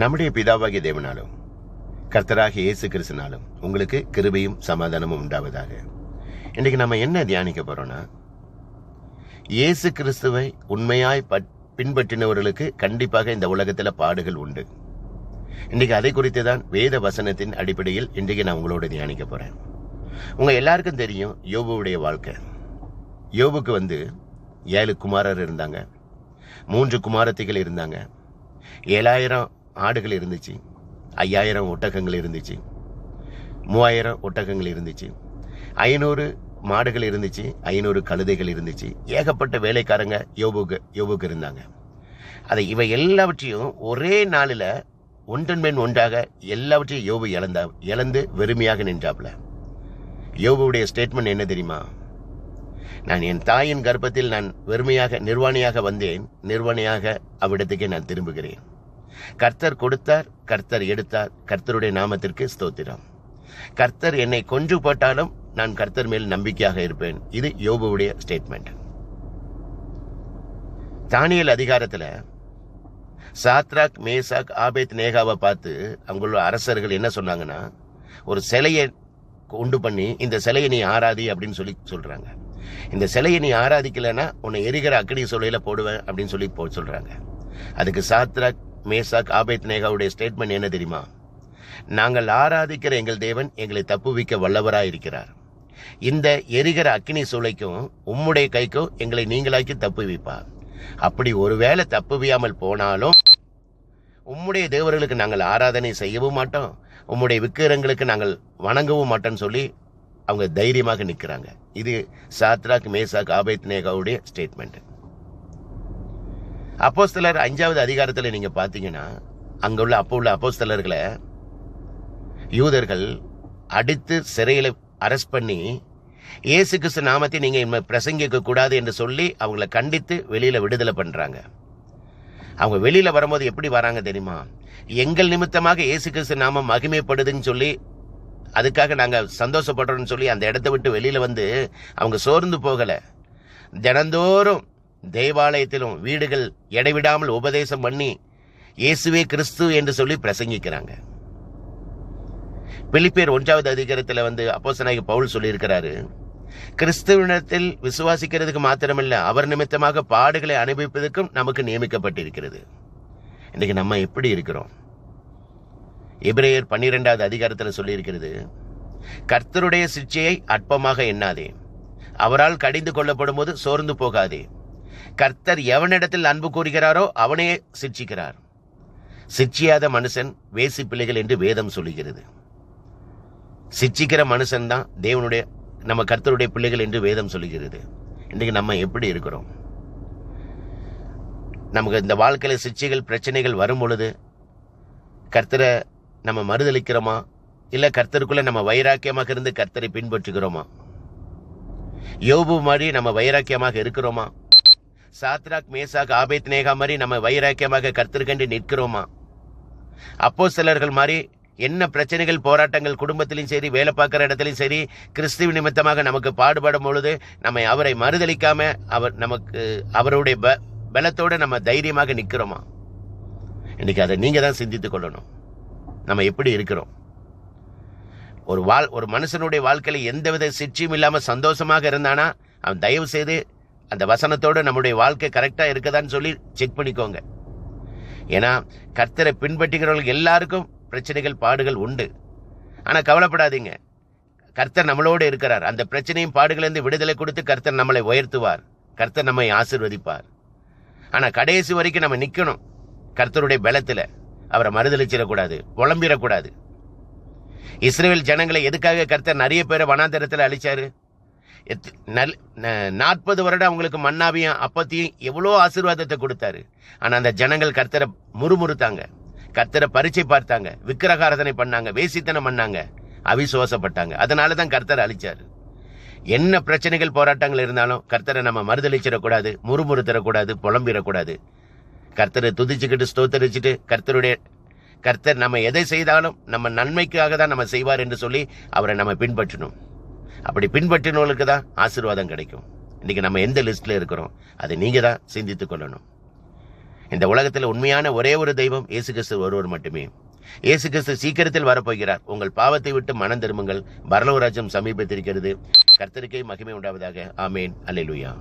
நம்முடைய பிதாவாகிய தேவனாலும் கர்த்தராகிய இயேசு கிறிஸ்துனாலும் உங்களுக்கு கிருபையும் சமாதானமும் உண்டாவதாக. இன்றைக்கு நம்ம என்ன தியானிக்க போறோம்னா, இயேசு கிறிஸ்துவை உண்மையாய் பின்பற்றினவர்களுக்கு கண்டிப்பாக இந்த உலகத்தில் பாடுகள் உண்டு. இன்றைக்கு அதை குறித்து தான் வேத வசனத்தின் அடிப்படையில் இன்றைக்கு நான் உங்களோட தியானிக்க போறேன். உங்க எல்லாருக்கும் தெரியும் யோபுவுடைய வாழ்க்கை. யோபுக்கு 7 குமாரர் இருந்தாங்க, 3 குமாரத்திகள் இருந்தாங்க, 7000 ஆடுகள் இருந்துச்சு, 5000 ஒட்டகங்கள் இருந்துச்சு, 3000 ஒட்டகங்கள் இருந்துச்சு, 500 மாடுகள் இருந்துச்சு, 500 கழுதைகள் இருந்துச்சு. ஏகப்பட்ட வேலைக்காரங்க யோபுக்கு இருந்தாங்க. இவை எல்லாவற்றையும் ஒரே நாளில் ஒன்றன் மேல் ஒன்றாக எல்லாவற்றையும் யோபு இழந்து வெறுமையாக நின்றாப்ல. யோபுடைய ஸ்டேட்மெண்ட் என்ன தெரியுமா? நான் என் தாயின் கர்ப்பத்தில் நான் வெறுமையாக நிர்வாணியாக வந்தேன், நிர்வாணியாக அவ்விடத்துக்கே நான் திரும்புகிறேன். கர்த்தர் கொடுத்தார், கர்த்தர் எடுத்தார், கர்த்தருடைய நாமத்திற்கு ஸ்தோத்திரம். கர்த்தர் என்னை கொன்று போட்டாலும் நான் கர்த்தர் மேல் நம்பிக்கையாக இருப்பேன். இது யோபுவுடைய ஸ்டேட்மெண்ட். தானியேல் அதிகாரத்துல சாத்ராக், மேசாக், ஆபேத் நேகாவை பார்த்து அவங்களோட அரசர்கள் என்ன சொன்னாங்கன்னா, ஒரு சிலையை உண்டு பண்ணி இந்த சிலையை நீ ஆராதி அப்படின்னு சொல்றாங்க. இந்த சிலையை நீ ஆராதிக்கலன்னா உன்னை எரிகிற அக்கினி சூளையில போடுவேன் அப்படின்னு சொல்லி சொல்றாங்க. அதுக்கு சாத்ராக், மேசாக், ஆபேத் நேகாவுடைய ஸ்டேட்மெண்ட் என்ன தெரியுமா? நாங்கள் ஆராதிக்கிற எங்கள் தேவன் எங்களை தப்புவிக்க வல்லவராயிருக்கிறார். இந்த எரிகிற அக்கினி சூளைக்கும் உம்முடைய கைக்கும் எங்களை நீங்களாக்கி தப்புவிப்பார். அப்படி ஒருவேளை தப்புவியாமல் போனாலும் உம்முடைய தேவர்களுக்கு நாங்கள் ஆராதனை செய்யவும் மாட்டோம், உம்முடைய விக்கிரங்களுக்கு நாங்கள் வணங்கவும் மாட்டோம்னு சொல்லி அவங்க தைரியமாக நிற்கிறாங்க. இது சாத்ராக், மேசாக், ஆபேத் நேகாவுடைய ஸ்டேட்மெண்ட். அப்போஸ்தலர் 5வது அதிகாரத்தில் நீங்க பாத்தீங்கன்னா, அங்குள்ள அப்போஸ்தலர்களை யூதர்கள் அடித்து சிறையில அரெஸ்ட் பண்ணி இயேசு கிறிஸ்து நாமத்தை நீங்க பிரசங்கிக்க கூடாது என்று சொல்லி அவங்களை கண்டித்து வெளியில விடுதலை பண்றாங்க. அவங்க வெளியில வரும்போது எப்படி வராங்க தெரியுமா? எங்கள் நிமித்தமாக இயேசு கிறிஸ்து நாமம் மகிமைப்படுதுன்னு சொல்லி, அதுக்காக நாங்க சந்தோஷப்படுறோம்னு சொல்லி அந்த இடத்தை விட்டு வெளியில அவங்க சோர்ந்து போகல. தினந்தோறும் தேவாலயத்திலும் வீடுகள் இடைவிடாமல் உபதேசம் பண்ணி இயேசுவே கிறிஸ்து என்று சொல்லி பிரசங்கிக்கிறாங்க. பிலிப்பியர் 1வது அதிகாரத்தில் அப்போஸ்தலனாகிய பவுல் சொல்லி இருக்கிறாரு, கிறிஸ்துவினத்தில் விசுவாசிக்கிறதுக்கு மாத்திரமல்ல, அவர் நிமித்தமாக பாடுகளை அனுபவிப்பதற்கும் நமக்கு நியமிக்கப்பட்டிருக்கிறது. இன்னைக்கு நம்ம எப்படி இருக்கிறோம்? எபிரேயர் 12வது அதிகாரத்தில் சொல்லி இருக்கிறது, கர்த்தருடைய சிட்சையை அற்பமாக எண்ணாதே, அவரால் கடிந்து கொள்ளப்படும் போது சோர்ந்து போகாதே. கர்த்தர் எவனிடத்தில் அன்பு கூறுகிறாரோ அவனையே சிட்சிக்கிறார். சிட்சியாத மனுஷன் வேசி பிள்ளைகள் என்று வேதம் சொல்லுகிறது. சிட்சிக்கிற மனுஷன் தான் நம்ம கர்த்தருடைய பிள்ளைகள் என்று வேதம் சொல்லுகிறது. இன்றைக்கு நம்ம எப்படி இருக்கிறோம்? நமக்கு இந்த வாழ்க்கையில சிட்சைகள், பிரச்சனைகள் வரும் பொழுது கர்த்தரை நம்ம மறுதளிக்கிறோமா, இல்ல கர்த்தருக்குள்ள நம்ம வைராக்கியமாக இருந்து கர்த்தரை பின்பற்றுகிறோமா? யோபு மாதிரி நம்ம வைராக்கியமாக இருக்கிறோமா? சாத்ராக், மேசாக், ஆபேத் நேகா மாதிரி நம்ம வைராக்கியமாக கர்த்தருக்கென்று நிற்கிறோமா? அப்போஸ்தலர்கள் மாதிரி என்ன பிரச்சனைகள், போராட்டங்கள் குடும்பத்திலும் சரி, வேலை பார்க்கிற இடத்திலும் சரி, கிறிஸ்துவ நிமித்தமாக நமக்கு பாடுபடும் பொழுது நம்ம அவரை மறுதளிக்காம அவருடைய பலத்தோட நம்ம தைரியமாக நிற்கிறோமா? இன்னைக்கு அதை நீங்க தான் சிந்தித்துக் கொள்ளணும். நம்ம எப்படி இருக்கிறோம்? ஒரு மனுஷனுடைய வாழ்க்கையில எந்தவித சிற்சியும் இல்லாம சந்தோஷமாக இருந்தானா, அவன் தயவு செய்து அந்த வசனத்தோடு நம்முடைய வாழ்க்கை கரெக்டா இருக்குதான்னு சொல்லி செக் பண்ணிக்கோங்க. ஏன்னா கர்த்தரை பின்பற்றுகிறவர்கள் எல்லாருக்கும் பிரச்சனைகள், பாடுகள் உண்டு. ஆனா கவலைப்படாதீங்க, கர்த்தர் நம்மளோடு இருக்கிறார். அந்த பிரச்சனையும் பாடுகளிலிருந்து விடுதலை கொடுத்து கர்த்தர் நம்மளை உயர்த்துவார், கர்த்தர் நம்மை ஆசீர்வதிப்பார். ஆனா கடைசி வரைக்கும் நம்ம நிக்கணும் கர்த்தருடைய பலத்துல. அவரை மறுதளிச்சிடக்கூடாது, புலம்பிடக்கூடாது. இஸ்ரவேல் ஜனங்களை எதுக்காக கர்த்தர் நிறைய பேரை வனாந்தரத்தில் அழிச்சாரு? 40 வருடம் அவங்களுக்கு மன்னாவையும் அப்பத்தையும் எவ்வளோ ஆசீர்வாதத்தை கொடுத்தாரு. ஆனா அந்த ஜனங்கள் கர்த்தரை முறுமுறுத்தாங்க, கர்த்தரை பரீட்சை பார்த்தாங்க, விக்கிரகாராதனை பண்ணாங்க, வேசித்தனம் பண்ணாங்க, அவிசுவாசப்பட்டாங்க. அதனாலதான் கர்த்தரை அழிச்சாரு. என்ன பிரச்சனைகள், போராட்டங்கள் இருந்தாலும் கர்த்தரை நம்ம மறுதளிச்சிடக்கூடாது, முறுமுறுத்திடக்கூடாது, புலம்பிடக்கூடாது. கர்த்தரை துதிச்சுக்கிட்டு ஸ்தோத்தரிச்சுட்டு கர்த்தர் நம்ம எதை செய்தாலும் நம்ம நன்மைக்காக தான் நம்ம செய்வார் என்று சொல்லி அவரை நம்ம பின்பற்றணும். அப்படி பின்பற்றினவர்களுக்கு தான் ஆசீர்வாதம் கிடைக்கும். இன்னைக்கு நம்ம எந்த லிஸ்ட்ல இருக்கிறோம் அதை நீங்க தான் சிந்தித்துக் கொள்ளணும். இந்த உலகத்தில் உண்மையான ஒரே ஒரு தெய்வம் இயேசு கிறிஸ்து ஒருவர் மட்டுமே. இயேசு கிறிஸ்து சீக்கிரத்தில் வரப்போகிறார். உங்கள் பாவத்தை விட்டு மனம் திரும்புங்கள். பரலோக ராஜ்யம் சமீபத்திருக்கிறது. கர்த்தருக்கே மகிமை உண்டாவதாக. ஆமேன். அல்லேலூயா.